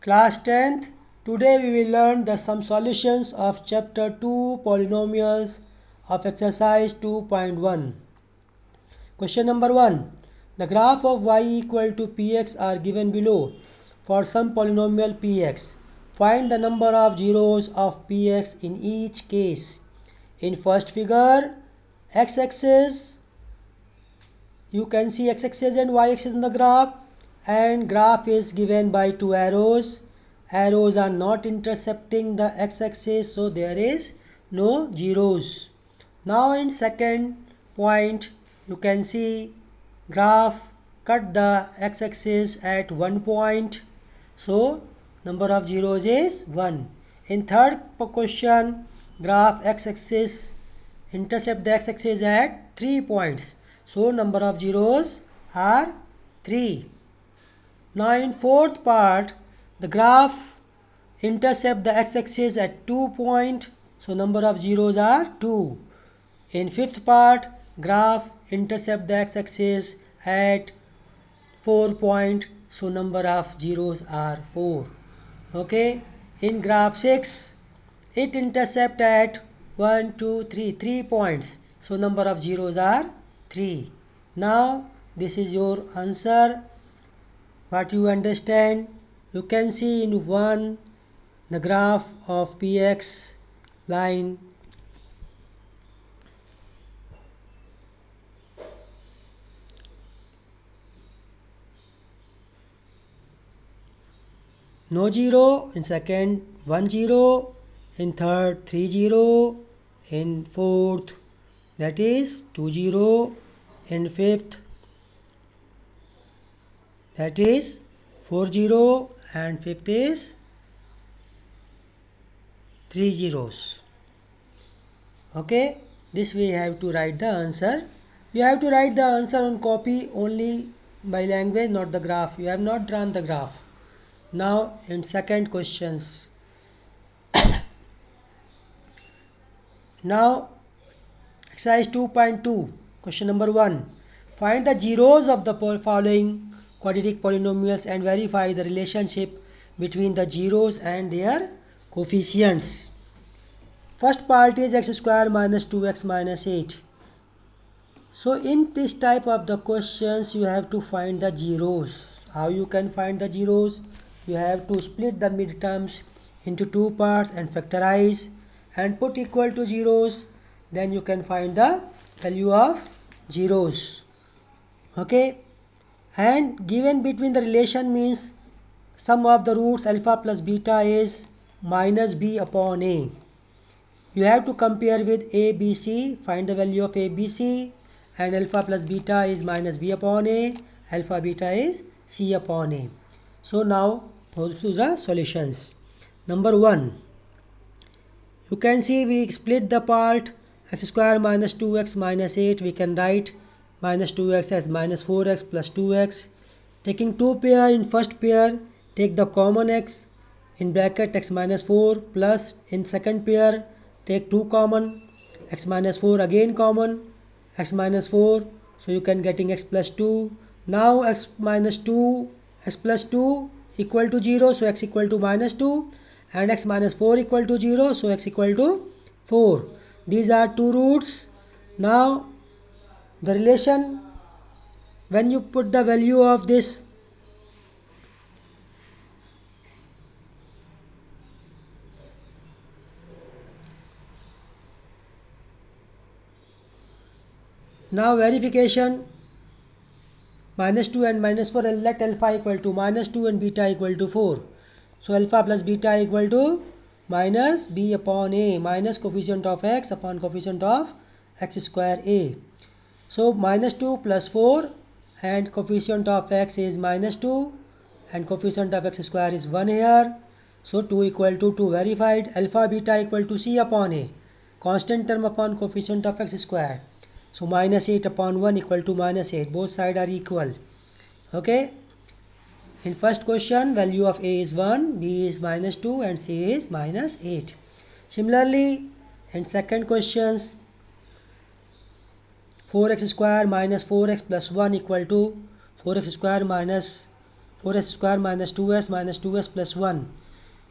Class 10th. Today we will learn some solutions of chapter 2 polynomials of exercise 2.1. Question number 1. The graph of y equal to px are given below. For some polynomial px, find the number of zeros of px in each case. In first figure, x-axis, you can see x-axis and y-axis in the graph, and graph is given by two arrows. Arrows are not intercepting the x-axis, so there is no zeros. Now in second point, you can see graph cut the x-axis at 1 point, so number of zeros is 1. In third question, graph x-axis intercept the x-axis at 3 points, so number of zeros are 3. Now in fourth part, the graph intercept the x-axis at 2 points, so number of zeros are 2. In fifth part, graph intercept the x-axis at 4 points, so number of zeros are 4. Okay. In graph 6, it intercept at 3 points, so number of zeros are 3. Now this is your answer. What you understand, you can see in 1 the graph of px line no zero, in second 1 0, in third 3 0, in fourth that is 2 0, in fifth that is 4 0, and fifth is 3 zeros. Okay, this we have to write the answer. You have to write the answer on copy only by language, not the graph. You have not drawn the graph. Now in second questions. Now exercise 2.2, question number 1. Find the zeros of the following quadratic polynomials and verify the relationship between the zeros and their coefficients. First part is x square minus 2x minus 8. So in this type of the questions, you have to find the zeros. How you can find the zeros? You have to split the midterms into two parts and factorize and put equal to zeros. Then you can find the value of zeros. Okay. And given between the relation means sum of the roots alpha plus beta is minus b upon a. You have to compare with a, b, c. Find the value of a, b, c, and alpha plus beta is minus b upon a. Alpha beta is c upon a. So now go to the solutions. Number 1. You can see we split the part x square minus 2x minus 8. We can write minus 2x as minus 4x plus 2x. Taking two pair, in first pair take the common x in bracket x minus 4 plus in second pair take 2 common, x minus 4 again common, x minus 4, so you can getting x plus 2. Now x minus 2, x plus 2 equal to 0, so x equal to minus 2, and x minus 4 equal to 0, so x equal to 4. These are two roots. Now the relation, when you put the value of this now verification, minus 2 and minus 4, let alpha equal to minus 2 and beta equal to 4. So alpha plus beta equal to minus b upon a, minus coefficient of x upon coefficient of x square a. So minus 2 plus 4 and coefficient of x is minus 2 and coefficient of x square is 1 here. So 2 equal to 2 verified. Alpha beta equal to c upon a, constant term upon coefficient of x square. So minus 8 upon 1 equal to minus 8. Both sides are equal. Okay. In first question, value of a is 1, b is minus 2, and c is minus 8. Similarly, in second questions, 4x square minus 4x plus 1 equal to 4x square minus 4s square minus 2s plus 1.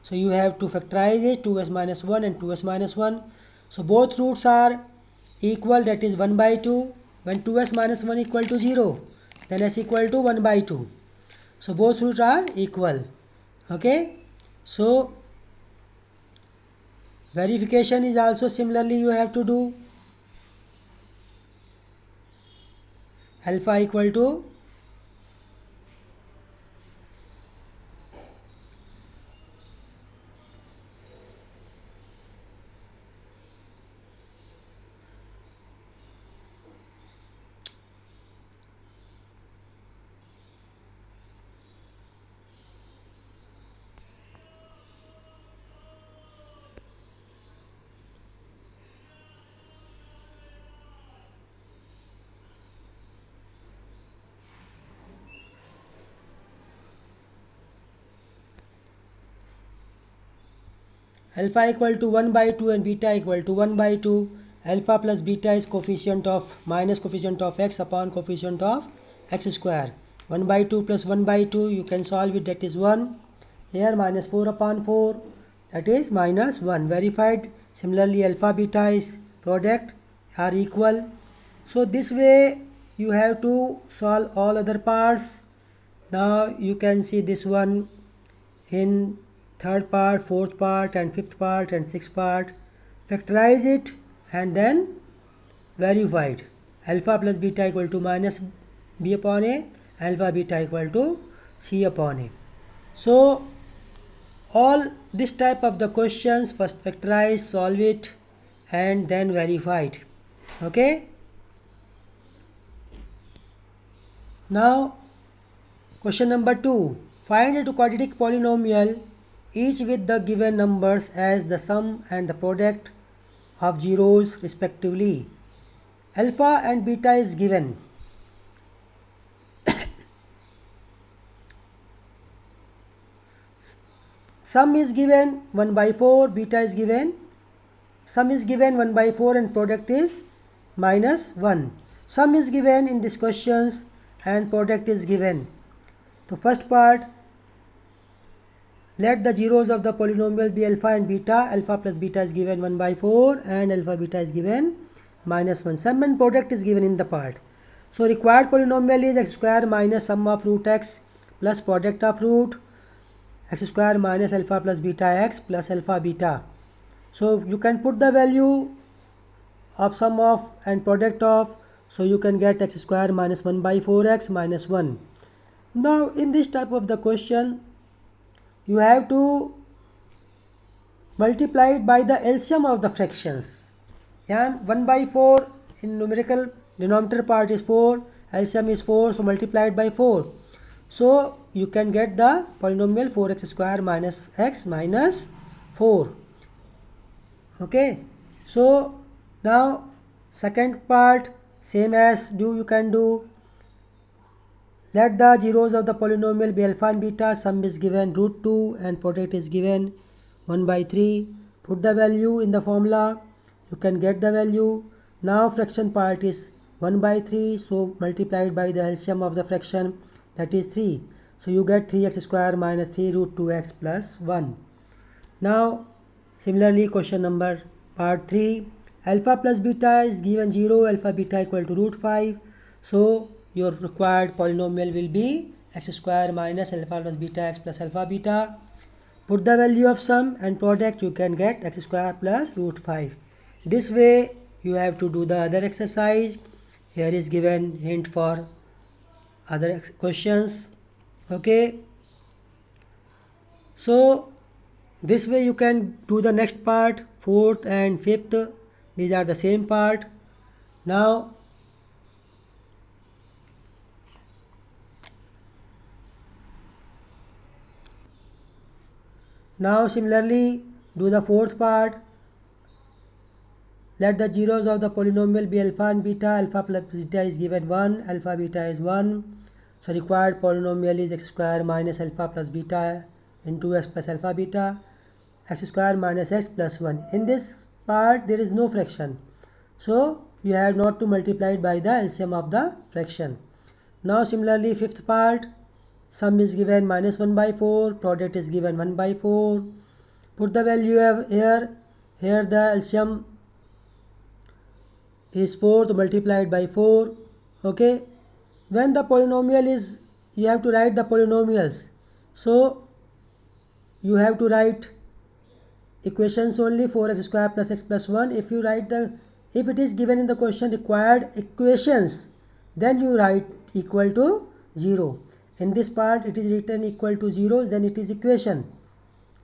So you have to factorize it, 2s minus 1 and 2s minus 1. So both roots are equal, that is 1 by 2. When 2s minus 1 equal to 0, then s equal to 1 by 2. So both roots are equal. Okay. So verification is also similarly you have to do. Alpha equal to alpha equal to 1 by 2 and beta equal to 1 by 2. Alpha plus beta is coefficient of minus coefficient of x upon coefficient of x square. 1 by 2 plus 1 by 2, you can solve it, that is 1. Here minus 4 upon 4, that is minus 1. Verified. Similarly alpha beta is product are equal. So this way you have to solve all other parts. Now you can see this one in third part, fourth part and fifth part and sixth part. Factorize it and then verified. Alpha plus beta equal to minus b upon a, alpha beta equal to c upon a. So all this type of the questions, first factorize, solve it and then verified. Okay. Now question number 2. Find a quadratic polynomial each with the given numbers as the sum and the product of zeros respectively. Alpha and beta is given. Sum is given 1 by 4, beta is given. Sum is given 1 by 4 and product is minus 1. Sum is given in these questions and product is given. The first part, let the zeros of the polynomial be alpha and beta. Alpha plus beta is given 1 by 4 and alpha beta is given minus 1. Sum and product is given in the part. So required polynomial is x square minus sum of root x plus product of root x square minus alpha plus beta x plus alpha beta. So you can put the value of sum of and product of, so you can get x square minus 1 by 4x minus 1. Now in this type of the question, you have to multiply it by the LCM of the fractions. And 1 by 4 in numerical denominator part is 4, LCM is 4, so multiplied by 4. So you can get the polynomial 4x square minus x minus 4. Okay. So now second part, same as you can do. Let the zeros of the polynomial be alpha and beta. Sum is given root 2 and product is given 1 by 3. Put the value in the formula. You can get the value. Now fraction part is 1 by 3. So multiplied by the LCM of the fraction, that is 3. So you get 3x square minus 3 root 2x plus 1. Now similarly question number part 3. Alpha plus beta is given 0. Alpha beta equal to root 5. So your required polynomial will be x square minus alpha plus beta x plus alpha beta. Put the value of sum and product, you can get x square plus root 5. This way you have to do the other exercise. Here is given hint for other questions. Okay. So this way you can do the next part, fourth and fifth. These are the same part. Now similarly do the fourth part. Let the zeros of the polynomial be alpha and beta. Alpha plus beta is given 1, alpha beta is 1. So required polynomial is x square minus alpha plus beta into x plus alpha beta, x square minus x plus 1. In this part there is no fraction, so you have not to multiply it by the LCM of the fraction. Now similarly fifth part, Sum is given minus 1 by 4, product is given 1 by 4. Put the value here. Here the LCM is 4 multiplied by 4. Okay. When the polynomial is, you have to write the polynomials. So you have to write equations only, 4x square plus x plus 1. If it is given in the question required equations, then you write equal to 0. In this part it is written equal to 0, then it is equation.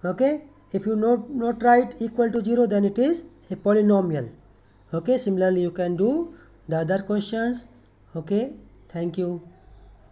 Okay. If you not write equal to 0, then it is a polynomial. Okay. Similarly you can do the other questions. Okay. Thank you.